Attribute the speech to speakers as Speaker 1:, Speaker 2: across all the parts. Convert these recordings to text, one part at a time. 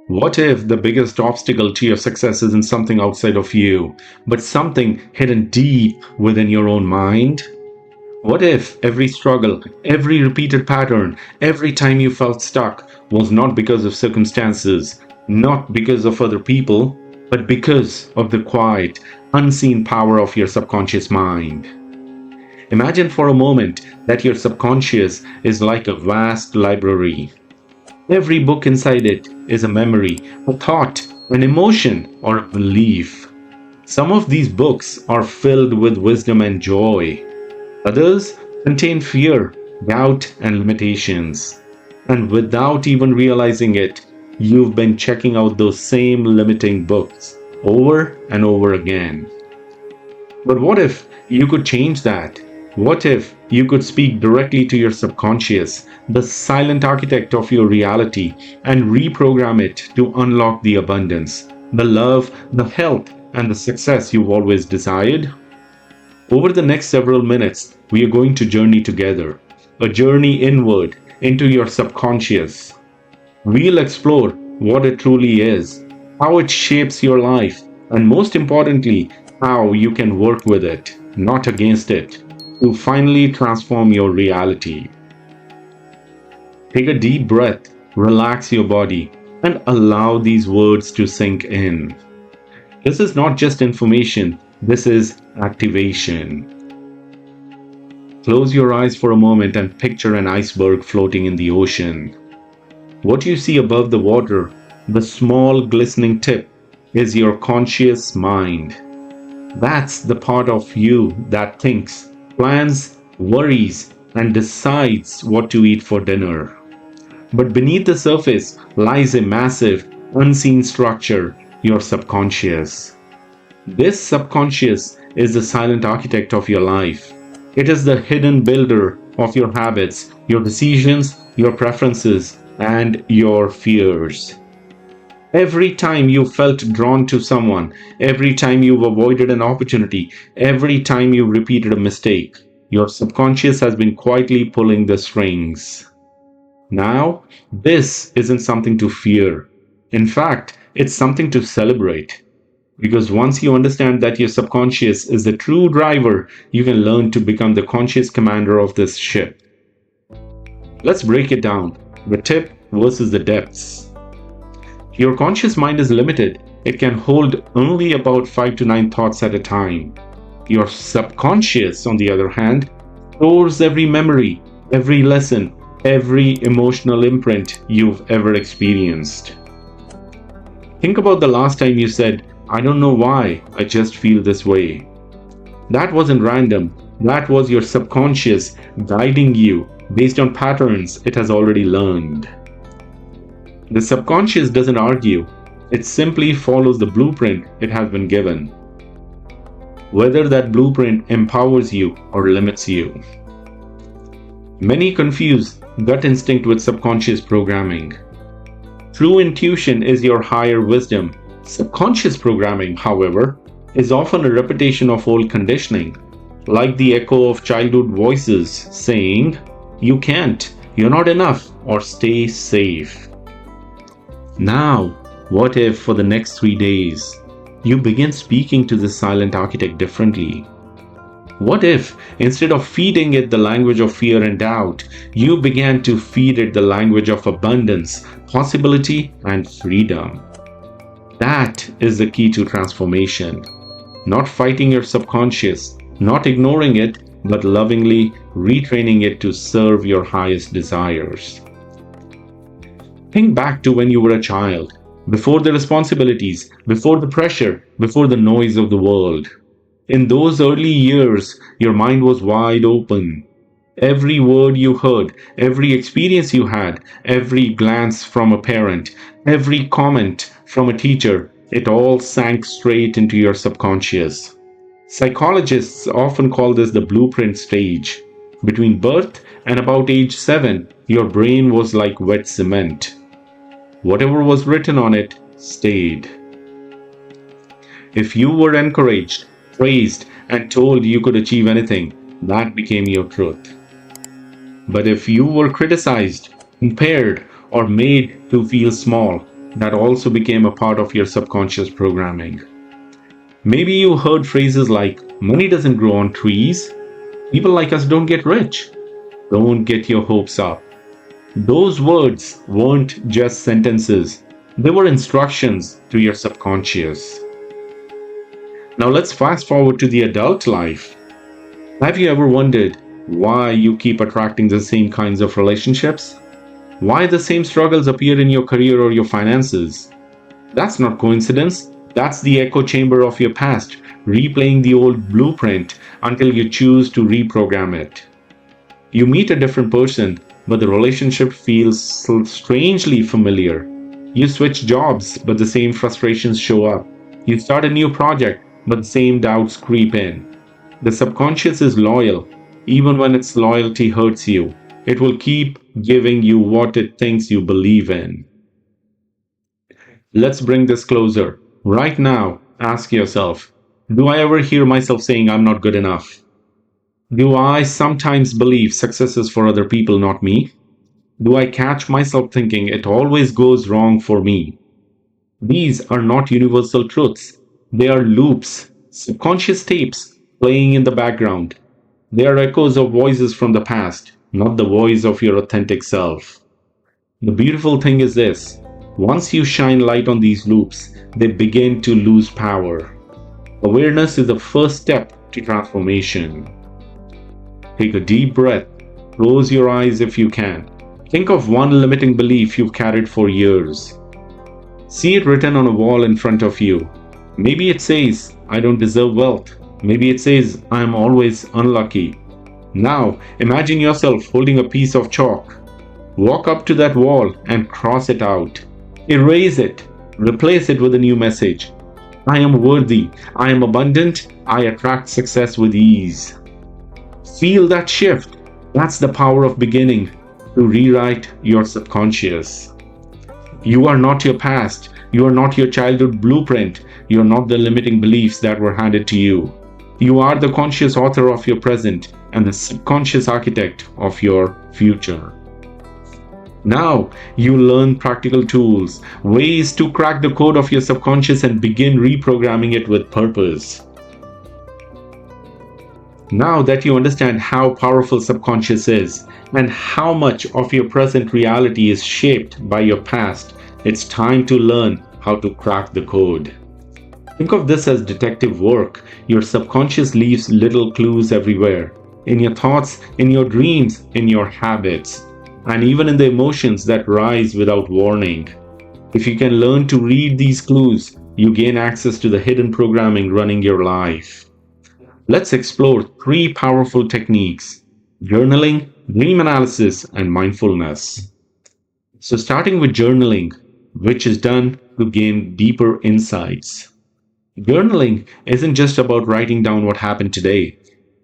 Speaker 1: What if the biggest obstacle to your success isn't something outside of you, but something hidden deep within your own mind? What if every struggle, every repeated pattern, every time you felt stuck was not because of circumstances, not because of other people, but because of the quiet, unseen power of your subconscious mind? Imagine for a moment that your subconscious is like a vast library. Every book inside it is a memory, a thought, an emotion, or a belief. Some of these books are filled with wisdom and joy. Others contain fear, doubt, and limitations. And without even realizing it, you've been checking out those same limiting books over and over again. But what if you could change that? What if you could speak directly to your subconscious, the silent architect of your reality, and reprogram it to unlock the abundance, the love, the health, and the success you've always desired? Over the next several minutes, we are going to journey together, a journey inward into your subconscious. We'll explore what it truly is, how it shapes your life, and most importantly, how you can work with it, not against it, to finally transform your reality. Take a deep breath, relax your body, and allow these words to sink in. This is not just information, this is activation. Close your eyes for a moment and picture an iceberg floating in the ocean. What you see above the water, the small glistening tip, is your conscious mind. That's the part of you that thinks, plans, worries, and decides what to eat for dinner. But beneath the surface lies a massive, unseen structure, your subconscious. This subconscious is the silent architect of your life. It is the hidden builder of your habits, your decisions, your preferences, and your fears. Every time you felt drawn to someone, every time you've avoided an opportunity, every time you've repeated a mistake, your subconscious has been quietly pulling the strings. Now, this isn't something to fear. In fact, it's something to celebrate. Because once you understand that your subconscious is the true driver, you can learn to become the conscious commander of this ship. Let's break it down. The tip versus the depths. Your conscious mind is limited. It can hold only about 5 to 9 thoughts at a time. Your subconscious, on the other hand, stores every memory, every lesson, every emotional imprint you've ever experienced. Think about the last time you said, "I don't know why, I just feel this way." That wasn't random. That was your subconscious guiding you based on patterns it has already learned. The subconscious doesn't argue. It simply follows the blueprint it has been given, whether that blueprint empowers you or limits you. Many confuse gut instinct with subconscious programming. True intuition is your higher wisdom. Subconscious programming, however, is often a repetition of old conditioning, like the echo of childhood voices saying, "You can't, you're not enough," or "Stay safe." Now, what if for the next 3 days, you begin speaking to the silent architect differently? What if, instead of feeding it the language of fear and doubt, you began to feed it the language of abundance, possibility, and freedom? That is the key to transformation. Not fighting your subconscious, not ignoring it, but lovingly retraining it to serve your highest desires. Think back to when you were a child, before the responsibilities, before the pressure, before the noise of the world. In those early years, your mind was wide open. Every word you heard, every experience you had, every glance from a parent, every comment from a teacher, it all sank straight into your subconscious. Psychologists often call this the blueprint stage. Between birth and about age 7, your brain was like wet cement. Whatever was written on it stayed. If you were encouraged, praised, and told you could achieve anything, that became your truth. But if you were criticized, compared, or made to feel small, that also became a part of your subconscious programming. Maybe you heard phrases like, money doesn't grow on trees, people like us don't get rich, don't get your hopes up. Those words weren't just sentences, they were instructions to your subconscious. Now let's fast forward to the adult life. Have you ever wondered why you keep attracting the same kinds of relationships? Why the same struggles appear in your career or your finances? That's not coincidence. That's the echo chamber of your past, replaying the old blueprint until you choose to reprogram it. You meet a different person, but the relationship feels strangely familiar. You switch jobs, but the same frustrations show up. You start a new project, but the same doubts creep in. The subconscious is loyal, even when its loyalty hurts you. It will keep giving you what it thinks you believe in. Let's bring this closer. Right now, ask yourself, do I ever hear myself saying I'm not good enough? Do I sometimes believe success is for other people, not me? Do I catch myself thinking it always goes wrong for me? These are not universal truths. They are loops, subconscious tapes playing in the background. They are echoes of voices from the past, not the voice of your authentic self. The beautiful thing is this: once you shine light on these loops, they begin to lose power. Awareness is the first step to transformation. Take a deep breath, close your eyes if you can. Think of one limiting belief you've carried for years. See it written on a wall in front of you. Maybe it says, I don't deserve wealth. Maybe it says, I am always unlucky. Now, imagine yourself holding a piece of chalk. Walk up to that wall and cross it out. Erase it. Replace it with a new message. I am worthy. I am abundant. I attract success with ease. Feel that shift. That's the power of beginning to rewrite your subconscious. You are not your past. You are not your childhood blueprint. You are not the limiting beliefs that were handed to you. You are the conscious author of your present and the subconscious architect of your future. Now you learn practical tools, ways to crack the code of your subconscious and begin reprogramming it with purpose. Now that you understand how powerful subconscious is and how much of your present reality is shaped by your past, it's time to learn how to crack the code. Think of this as detective work. Your subconscious leaves little clues everywhere. In your thoughts, in your dreams, in your habits, and even in the emotions that rise without warning. If you can learn to read these clues, you gain access to the hidden programming running your life. Let's explore 3 powerful techniques: journaling, dream analysis, and mindfulness. So starting with journaling, which is done to gain deeper insights. Journaling isn't just about writing down what happened today.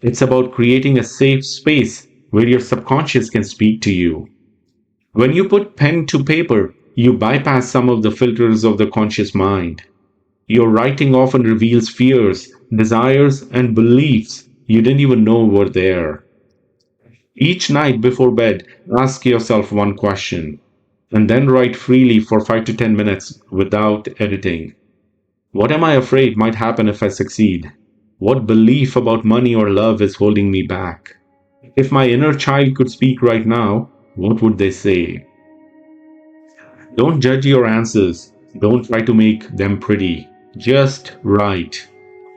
Speaker 1: It's about creating a safe space where your subconscious can speak to you. When you put pen to paper, you bypass some of the filters of the conscious mind. Your writing often reveals fears, desires, and beliefs you didn't even know were there. Each night before bed, ask yourself one question, and then write freely for 5 to 10 minutes without editing. What am I afraid might happen if I succeed? What belief about money or love is holding me back? If my inner child could speak right now, what would they say? Don't judge your answers. Don't try to make them pretty. Just write.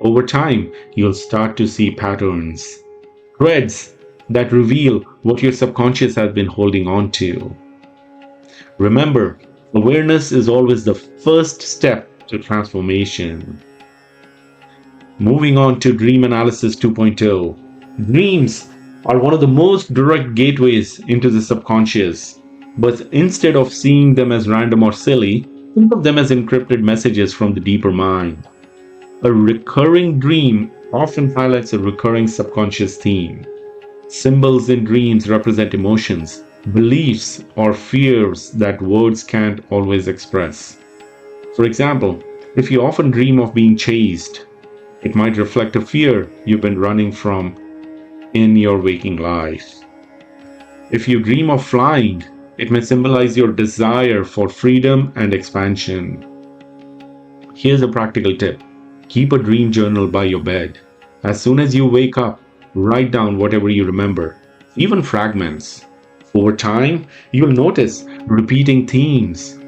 Speaker 1: Over time, you'll start to see patterns, threads that reveal what your subconscious has been holding on to. Remember, awareness is always the first step to transformation. Moving on to Dream Analysis 2.0. Dreams are one of the most direct gateways into the subconscious, but instead of seeing them as random or silly, think of them as encrypted messages from the deeper mind. A recurring dream often highlights a recurring subconscious theme. Symbols in dreams represent emotions, beliefs, or fears that words can't always express. For example, if you often dream of being chased, it might reflect a fear you've been running from in your waking life. If you dream of flying, It may symbolize your desire for freedom and expansion. Here's a practical tip. Keep a dream journal by your bed. As soon as you wake up, write down whatever you remember, even fragments. Over time, you'll notice repeating themes.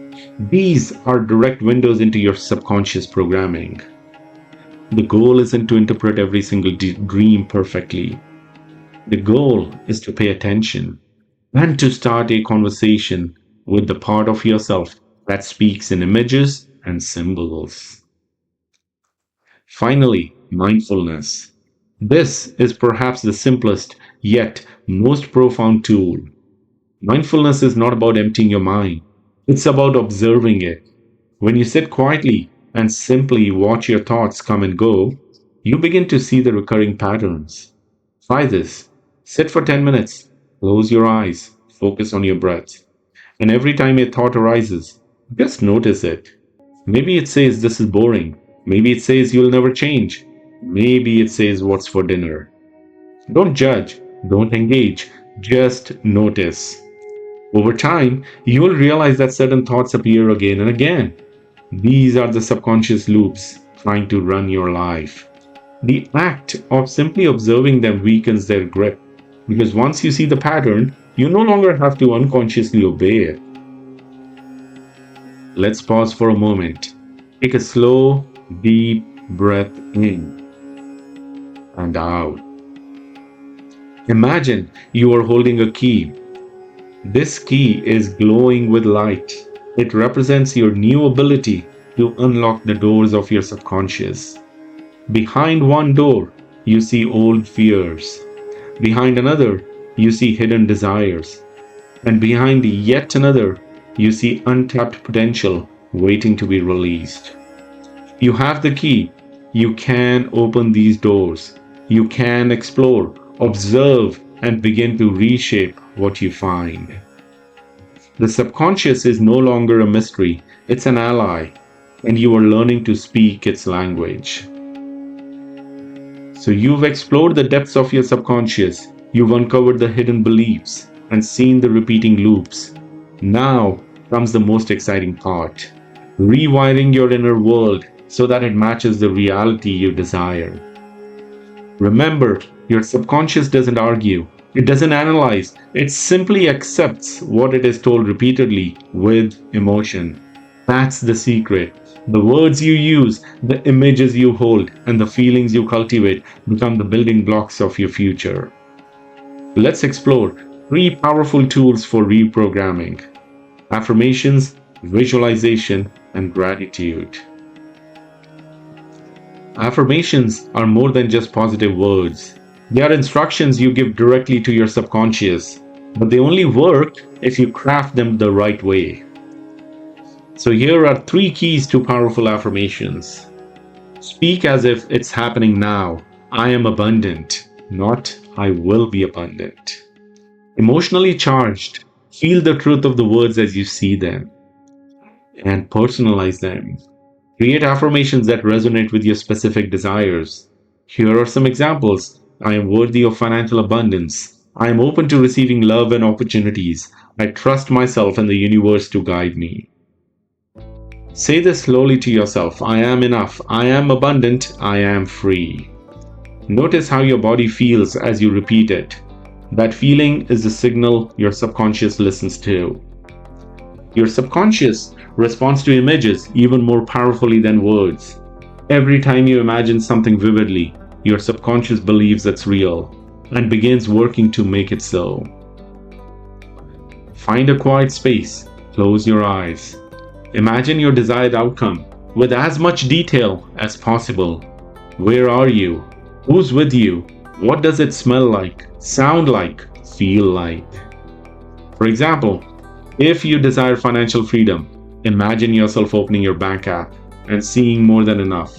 Speaker 1: These are direct windows into your subconscious programming. The goal isn't to interpret every single dream perfectly. The goal is to pay attention and to start a conversation with the part of yourself that speaks in images and symbols. Finally, mindfulness. This is perhaps the simplest yet most profound tool. Mindfulness is not about emptying your mind, it's about observing it. When you sit quietly and simply watch your thoughts come and go, you begin to see the recurring patterns. Try this. Sit for 10 minutes, close your eyes, focus on your breath. And every time a thought arises, just notice it. Maybe it says this is boring. Maybe it says you'll never change. Maybe it says what's for dinner. Don't judge, don't engage, just notice. Over time, you will realize that certain thoughts appear again and again. These are the subconscious loops trying to run your life. The act of simply observing them weakens their grip, because once you see the pattern, you no longer have to unconsciously obey it. Let's pause for a moment. Take a slow, deep breath in and out. Imagine you are holding a key. This key is glowing with light. It represents your new ability to unlock the doors of your subconscious. Behind one door, you see old fears. Behind another, you see hidden desires. And behind yet another, you see untapped potential waiting to be released. You have the key. You can open these doors. You can explore, observe, and begin to reshape what you find. The subconscious is no longer a mystery, it's an ally, and you are learning to speak its language. So you've explored the depths of your subconscious, you've uncovered the hidden beliefs, and seen the repeating loops. Now comes the most exciting part, rewiring your inner world so that it matches the reality you desire. Remember, your subconscious doesn't argue, it doesn't analyze, it simply accepts what it is told repeatedly with emotion. That's the secret. The words you use, the images you hold, and the feelings you cultivate become the building blocks of your future. Let's explore 3 powerful tools for reprogramming: affirmations, visualization, and gratitude. Affirmations are more than just positive words. They are instructions you give directly to your subconscious, but they only work if you craft them the right way. So here are 3 keys to powerful affirmations. Speak as if it's happening now. I am abundant, not I will be abundant. Emotionally charged, feel the truth of the words as you see them, and personalize them. Create affirmations that resonate with your specific desires. Here are some examples. I am worthy of financial abundance. I am open to receiving love and opportunities. I trust myself and the universe to guide me. Say this slowly to yourself. I am enough. I am abundant. I am free. Notice how your body feels as you repeat it. That feeling is the signal your subconscious listens to. Your subconscious responds to images even more powerfully than words. Every time you imagine something vividly, your subconscious believes it's real and begins working to make it so. Find a quiet space, close your eyes. Imagine your desired outcome with as much detail as possible. Where are you? Who's with you? What does it smell like, sound like, feel like? For example, if you desire financial freedom, imagine yourself opening your bank app and seeing more than enough.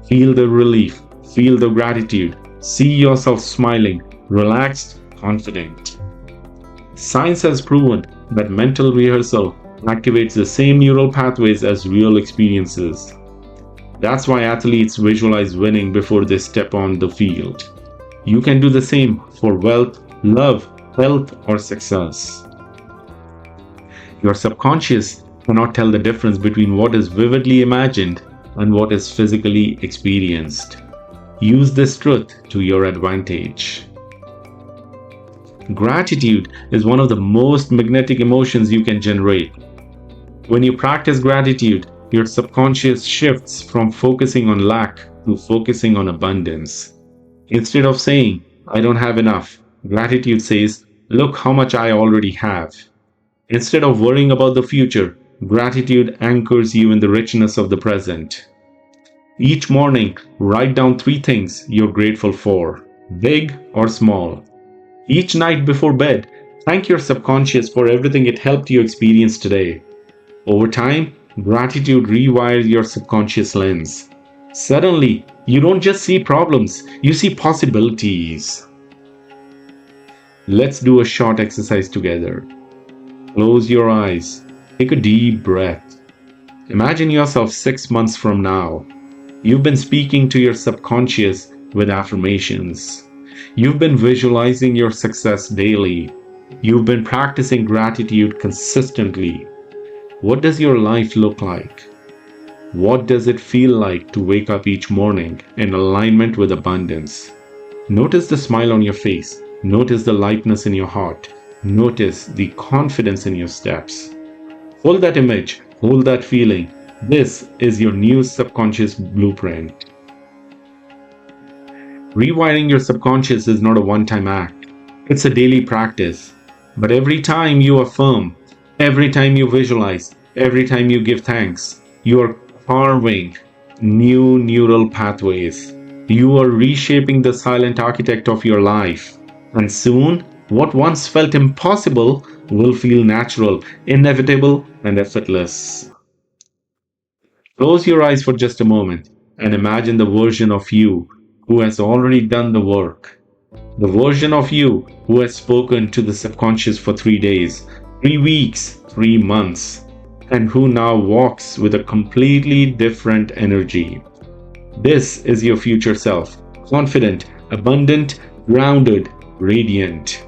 Speaker 1: Feel the relief, feel the gratitude, see yourself smiling, relaxed, confident. Science has proven that mental rehearsal activates the same neural pathways as real experiences. That's why athletes visualize winning before they step on the field. You can do the same for wealth, love, health, or success. Your subconscious cannot tell the difference between what is vividly imagined and what is physically experienced. Use this truth to your advantage. Gratitude is one of the most magnetic emotions you can generate. When you practice gratitude, your subconscious shifts from focusing on lack to focusing on abundance. Instead of saying, I don't have enough, gratitude says, look how much I already have. Instead of worrying about the future, gratitude anchors you in the richness of the present. Each morning, write down 3 things you're grateful for, big or small. Each night before bed, thank your subconscious for everything it helped you experience today. Over time, gratitude rewires your subconscious lens. Suddenly, you don't just see problems, you see possibilities. Let's do a short exercise together. Close your eyes. Take a deep breath. Imagine yourself 6 months from now. You've been speaking to your subconscious with affirmations. You've been visualizing your success daily. You've been practicing gratitude consistently. What does your life look like? What does it feel like to wake up each morning in alignment with abundance? Notice the smile on your face. Notice the lightness in your heart. Notice the confidence in your steps. Hold that image. Hold that feeling. This is your new subconscious blueprint. Rewiring your subconscious is not a one-time act. It's a daily practice. But every time you affirm, every time you visualize, every time you give thanks, you are carving new neural pathways. You are reshaping the silent architect of your life. And soon, what once felt impossible will feel natural, inevitable, and effortless. Close your eyes for just a moment and imagine the version of you who has already done the work. The version of you who has spoken to the subconscious for 3 days, 3 weeks, 3 months, and who now walks with a completely different energy. This is your future self, confident, abundant, grounded, radiant.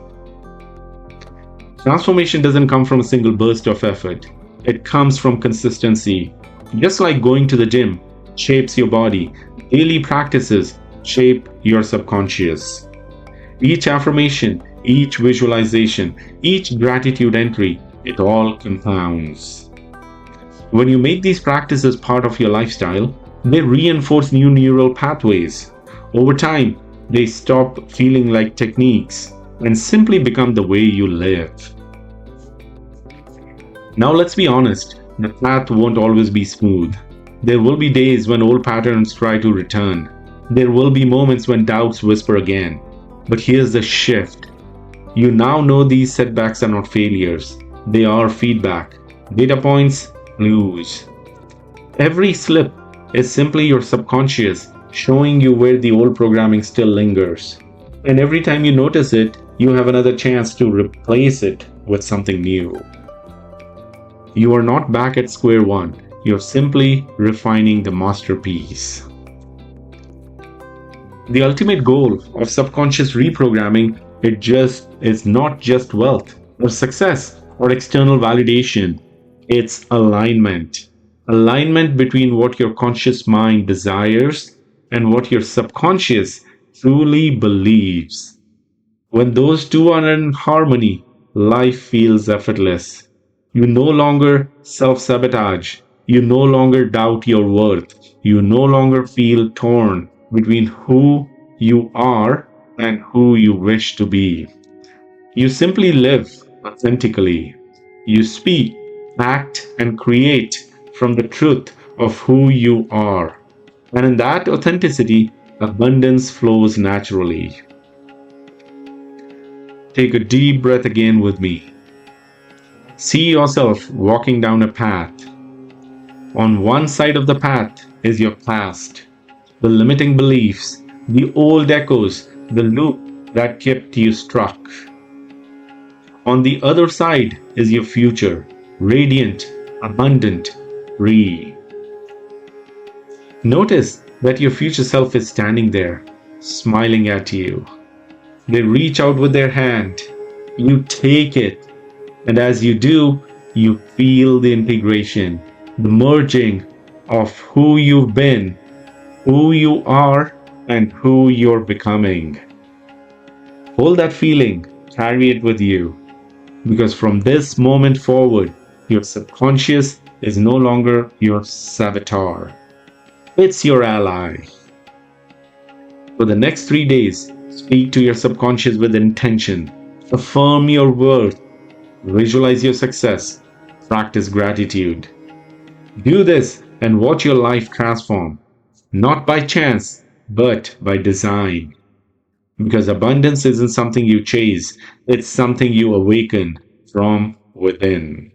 Speaker 1: Transformation doesn't come from a single burst of effort. It comes from consistency. Just like going to the gym shapes your body, daily practices shape your subconscious. Each affirmation, each visualization, each gratitude entry, it all compounds. When you make these practices part of your lifestyle, they reinforce new neural pathways. Over time, they stop feeling like techniques and simply become the way you live. Now let's be honest, the path won't always be smooth. There will be days when old patterns try to return. There will be moments when doubts whisper again. But here's the shift. You now know these setbacks are not failures. They are feedback, data points, clues. Every slip is simply your subconscious showing you where the old programming still lingers. And every time you notice it, you have another chance to replace it with something new. You are not back at square one. You're simply refining the masterpiece. The ultimate goal of subconscious reprogramming is not just wealth or success or external validation. It's alignment. Alignment between what your conscious mind desires and what your subconscious truly believes. When those two are in harmony, life feels effortless. You no longer self-sabotage. You no longer doubt your worth. You no longer feel torn between who you are and who you wish to be. You simply live authentically. You speak, act, and create from the truth of who you are. And in that authenticity, abundance flows naturally. Take a deep breath again with me. See yourself walking down a path. On one side of the path is your past, the limiting beliefs, the old echoes, the loop that kept you stuck. On the other side is your future, radiant, abundant, free. Notice that your future self is standing there, smiling at you. They reach out with their hand. You take it, and as you do, you feel the integration, the merging of who you've been, who you are, and who you're becoming. Hold that feeling, carry it with you, because from this moment forward, your subconscious is no longer your saboteur, it's your ally. For the next 3 days, speak to your subconscious with intention, affirm your worth, visualize your success, practice gratitude. Do this and watch your life transform, not by chance, but by design. Because abundance isn't something you chase, it's something you awaken from within.